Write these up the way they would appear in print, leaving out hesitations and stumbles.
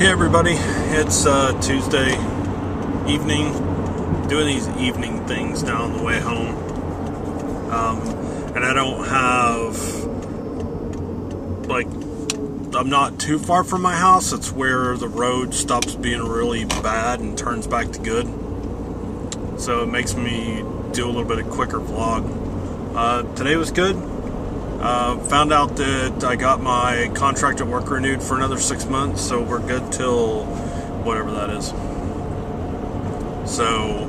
Hey everybody, it's Tuesday evening, doing these evening things now on the way home, and I don't have, I'm not too far from my house. It's where the road stops being really bad and turns back to good, so it makes me do a little bit of quicker vlog. Today was good. Found out that I got my contract at work renewed for another 6 months, so we're good till whatever that is. So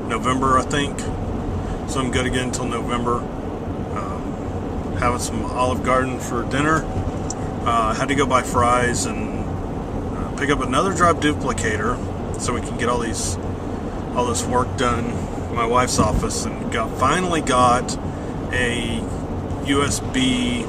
November, I think. So I'm good again until November. Having some Olive Garden for dinner. Had to go buy fries and pick up another drive duplicator so we can get all this work done in my wife's office, and finally got a USB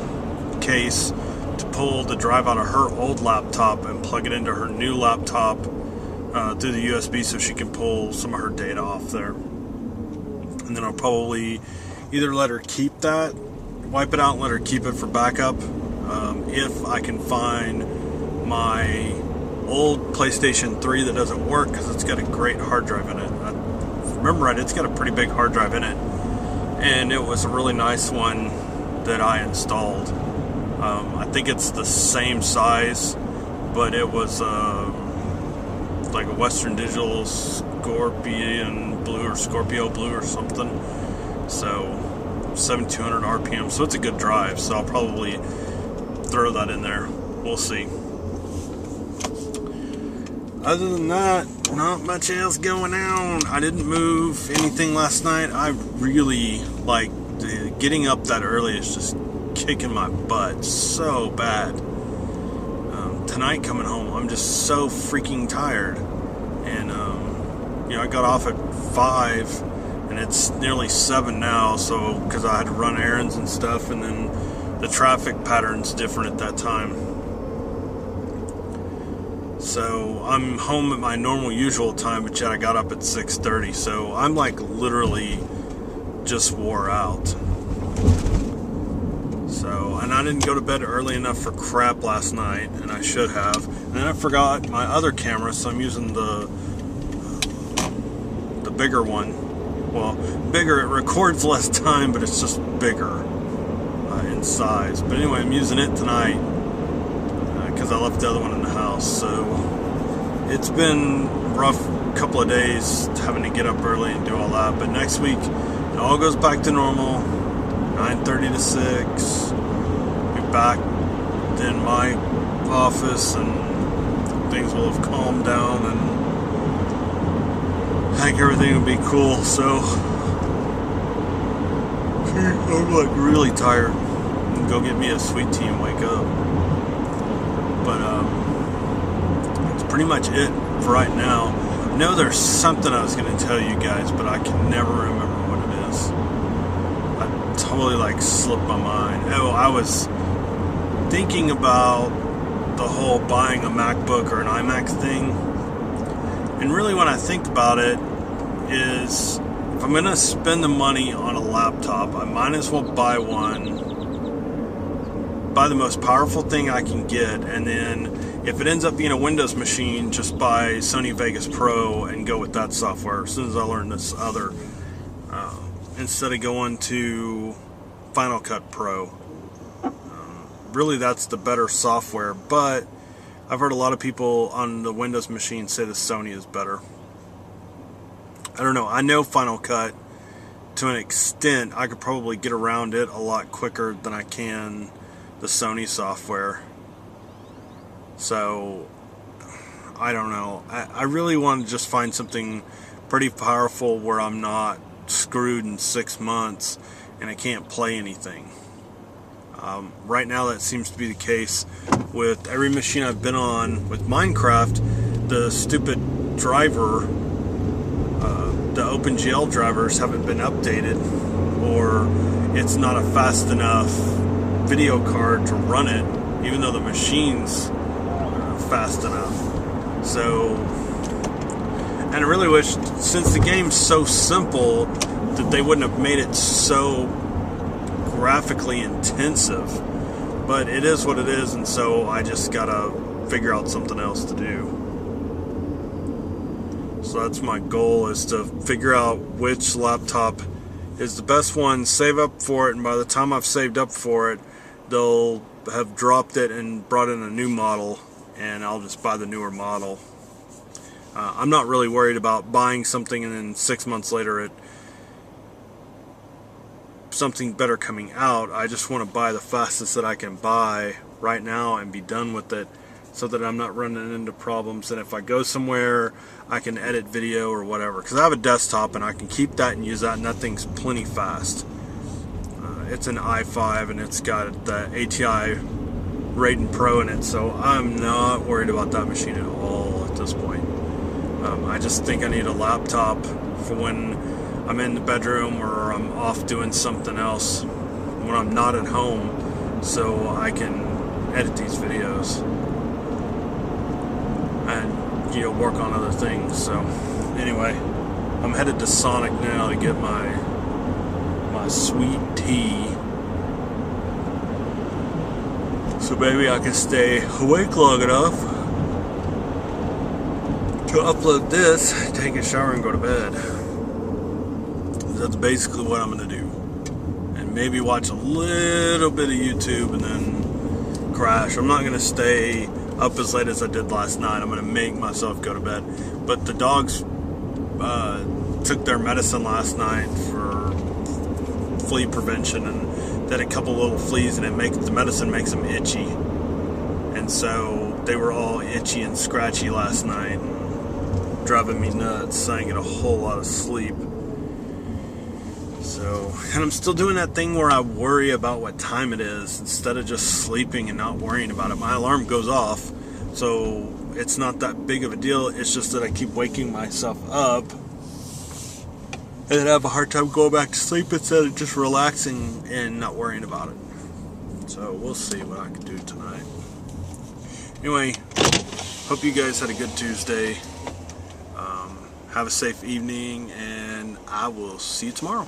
case to pull the drive out of her old laptop and plug it into her new laptop through the USB so she can pull some of her data off there. And then I'll probably either let her keep that, wipe it out and let her keep it for backup, if I can find my old PlayStation 3 that doesn't work because it's got a great hard drive in it. I remember right, it's got a pretty big hard drive in it, and it was a really nice one that I installed. I think it's the same size, but it was like a Western Digital Scorpion Blue or Scorpio Blue or something. So 7200 RPM, so it's a good drive, so I'll probably throw that in there. We'll see. Other than that, not much else going on. I didn't move anything last night. I really getting up that early is just kicking my butt so bad. Tonight coming home, I'm just so freaking tired, and I got off at 5 and it's nearly 7 now, so because I had to run errands and stuff, and then the traffic pattern's different at that time. So I'm home at my normal usual time, but yet I got up at 6:30, so I'm literally just wore out. So, and I didn't go to bed early enough for crap last night, and I should have. And then I forgot my other camera, so I'm using the bigger one. Well, bigger, it records less time, but it's just bigger in size. But anyway, I'm using it tonight because I left the other one in the house. So it's been a rough couple of days having to get up early and do all that. But next week, it all goes back to normal, 9:30 to 6. Be back in my office, and things will have calmed down, and I think everything will be cool. So I'm really tired. I'm go get me a sweet tea and wake up. But that's pretty much it for right now. I know there's something I was going to tell you guys, but I can never remember what it is. I totally slipped my mind. Oh, I was thinking about the whole buying a MacBook or an iMac thing. And really when I think about it is, if I'm going to spend the money on a laptop, I might as well buy the most powerful thing I can get, and then if it ends up being a Windows machine, just buy Sony Vegas Pro and go with that software as soon as I learn this other, instead of going to Final Cut Pro. Really, that's the better software, but I've heard a lot of people on the Windows machine say the Sony is better. I don't know. I know Final Cut to an extent. I could probably get around it a lot quicker than I can the Sony software. So I don't know. I really want to just find something pretty powerful where I'm not screwed in 6 months and I can't play anything. Right now that seems to be the case with every machine I've been on. With Minecraft, the stupid driver, the OpenGL drivers haven't been updated, or it's not a fast enough video card to run it, even though the machine's fast enough. So, and I really wish, since the game's so simple, that they wouldn't have made it so graphically intensive. But it is what it is, and so I just gotta figure out something else to do. So that's my goal, is to figure out which laptop is the best one, save up for it, and by the time I've saved up for it, they'll have dropped it and brought in a new model, and I'll just buy the newer model. I'm not really worried about buying something and then 6 months later something better coming out. I just want to buy the fastest that I can buy right now and be done with it, so that I'm not running into problems, and if I go somewhere I can edit video or whatever, because I have a desktop and I can keep that and use that, and that thing's plenty fast. It's an i5 and it's got the ATI Radeon Pro in it, so I'm not worried about that machine at all at this point. I just think I need a laptop for when I'm in the bedroom or I'm off doing something else when I'm not at home, so I can edit these videos and, you know, work on other things. So anyway, I'm headed to Sonic now to get my sweet tea, so maybe I can stay awake long enough to upload this, take a shower, and go to bed. That's basically what I'm going to do. And maybe watch a little bit of YouTube and then crash. I'm not going to stay up as late as I did last night. I'm going to make myself go to bed. But the dogs took their medicine last night for flea prevention, and they had a couple little fleas, and the medicine makes them itchy. And so they were all itchy and scratchy last night, driving me nuts. I didn't get a whole lot of sleep. So, and I'm still doing that thing where I worry about what time it is instead of just sleeping and not worrying about it. My alarm goes off, so it's not that big of a deal. It's just that I keep waking myself up and then I have a hard time going back to sleep instead of just relaxing and not worrying about it. So we'll see what I can do tonight. Anyway, hope you guys had a good Tuesday. Have a safe evening, and I will see you tomorrow.